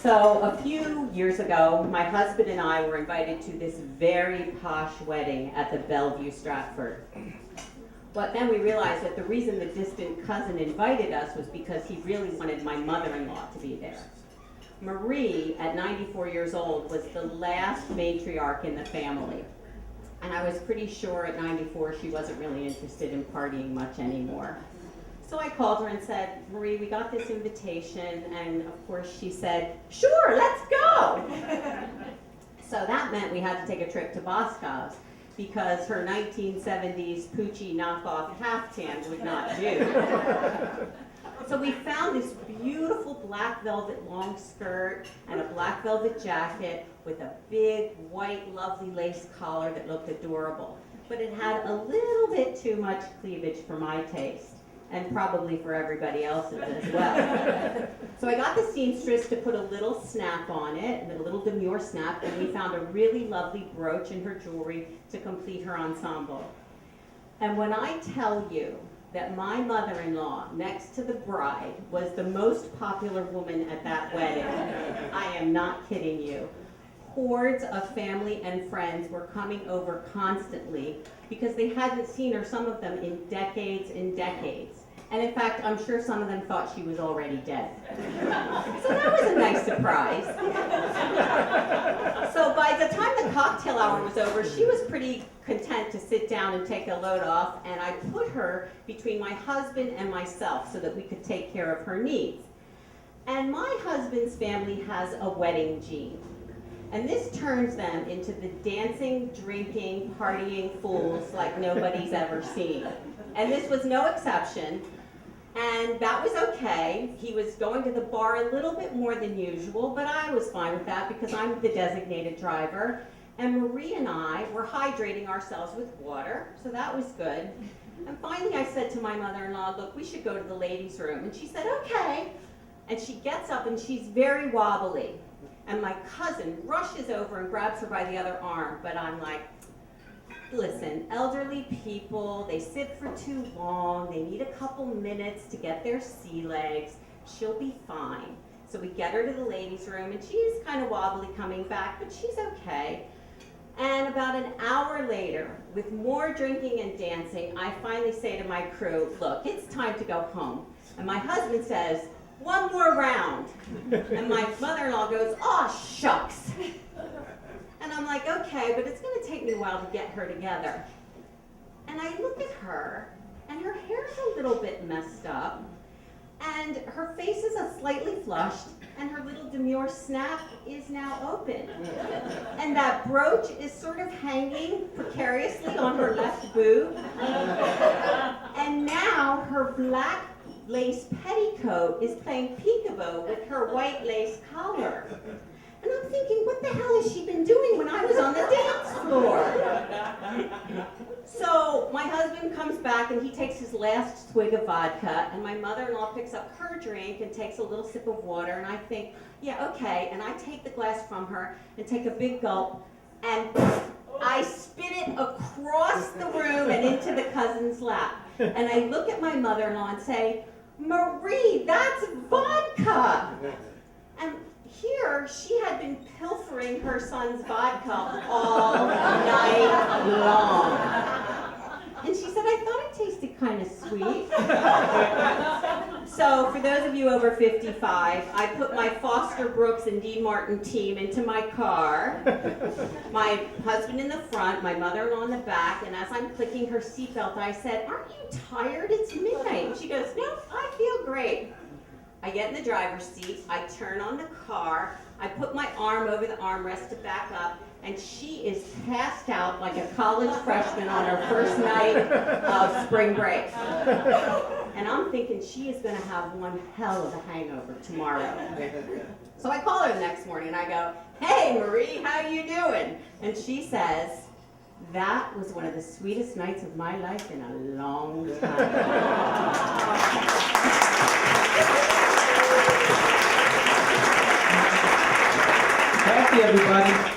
So a few years ago, my husband and I were invited to this very posh wedding at the Bellevue Stratford. But then we realized that the reason the distant cousin invited us was because he really wanted my mother-in-law to be there. Marie, at 94 years old, was the last matriarch in the family. And I was pretty sure at 94 she wasn't really interested in partying much anymore. So I called her and said, Marie, we got this invitation, and of course she said, sure, let's go. So that meant we had to take a trip to Boscov's because her 1970s Poochie knockoff caftan would not do. So we found this beautiful black velvet long skirt and a black velvet jacket with a big white lovely lace collar that looked adorable. But it had a little bit too much cleavage for my taste, and probably for everybody else's as well. So I got the seamstress to put a little snap on it, and a little demure snap, and we found a really lovely brooch in her jewelry to complete her ensemble. And when I tell you that my mother-in-law, next to the bride, was the most popular woman at that wedding, I am not kidding you. Hordes of family and friends were coming over constantly because they hadn't seen her, some of them, in decades and decades. And in fact, I'm sure some of them thought she was already dead. So that was a nice surprise. So by the time the cocktail hour was over, she was pretty content to sit down and take a load off, and I put her between my husband and myself so that we could take care of her needs. And my husband's family has a wedding gene. And this turns them into the dancing, drinking, partying fools like nobody's ever seen. And this was no exception. And that was okay. He was going to the bar a little bit more than usual, but I was fine with that because I'm the designated driver. And Marie and I were hydrating ourselves with water, so that was good. And finally I said to my mother-in-law, look, we should go to the ladies' room. And she said, okay. And she gets up and she's very wobbly. And my cousin rushes over and grabs her by the other arm, but I'm like, listen, elderly people, they sit for too long, they need a couple minutes to get their sea legs, she'll be fine. So we get her to the ladies' room, and she's kind of wobbly coming back, but she's okay. And about an hour later, with more drinking and dancing, I finally say to my crew, look, it's time to go home. And my husband says, one more round. And my mother-in-law goes, oh, shucks. And I'm like, okay, but it's going to take me a while to get her together. And I look at her, and her hair's a little bit messed up, and her face is slightly flushed, and her little demure snap is now open. And that brooch is sort of hanging precariously on her left boob. And now her black lace petticoat is playing peekaboo with her white lace collar. And I'm thinking, what the hell has she been doing when I was on the dance floor? So my husband comes back and he takes his last swig of vodka, and my mother-in-law picks up her drink and takes a little sip of water, and I think, yeah, okay. And I take the glass from her and take a big gulp, and I spit it across the room and into the cousin's lap. And I look at my mother-in-law and say, Marie, that's vodka. And here, she had been pilfering her son's vodka all night long. And she said, I thought it tasted kind of sweet. So for those of you over 55, I put my Foster Brooks and Dean Martin team into my car, my husband in the front, my mother-in-law in the back, and as I'm clicking her seatbelt, I said, aren't you tired? It's midnight. And she goes, no, I feel great. I get in the driver's seat, I turn on the car, I put my arm over the armrest to back up, and she is passed out like a college freshman on her first night of spring break. And I'm thinking she is going to have one hell of a hangover tomorrow. So I call her the next morning and I go, hey Marie, how you doing? And she says, that was one of the sweetest nights of my life in a long time. Cathy, everybody.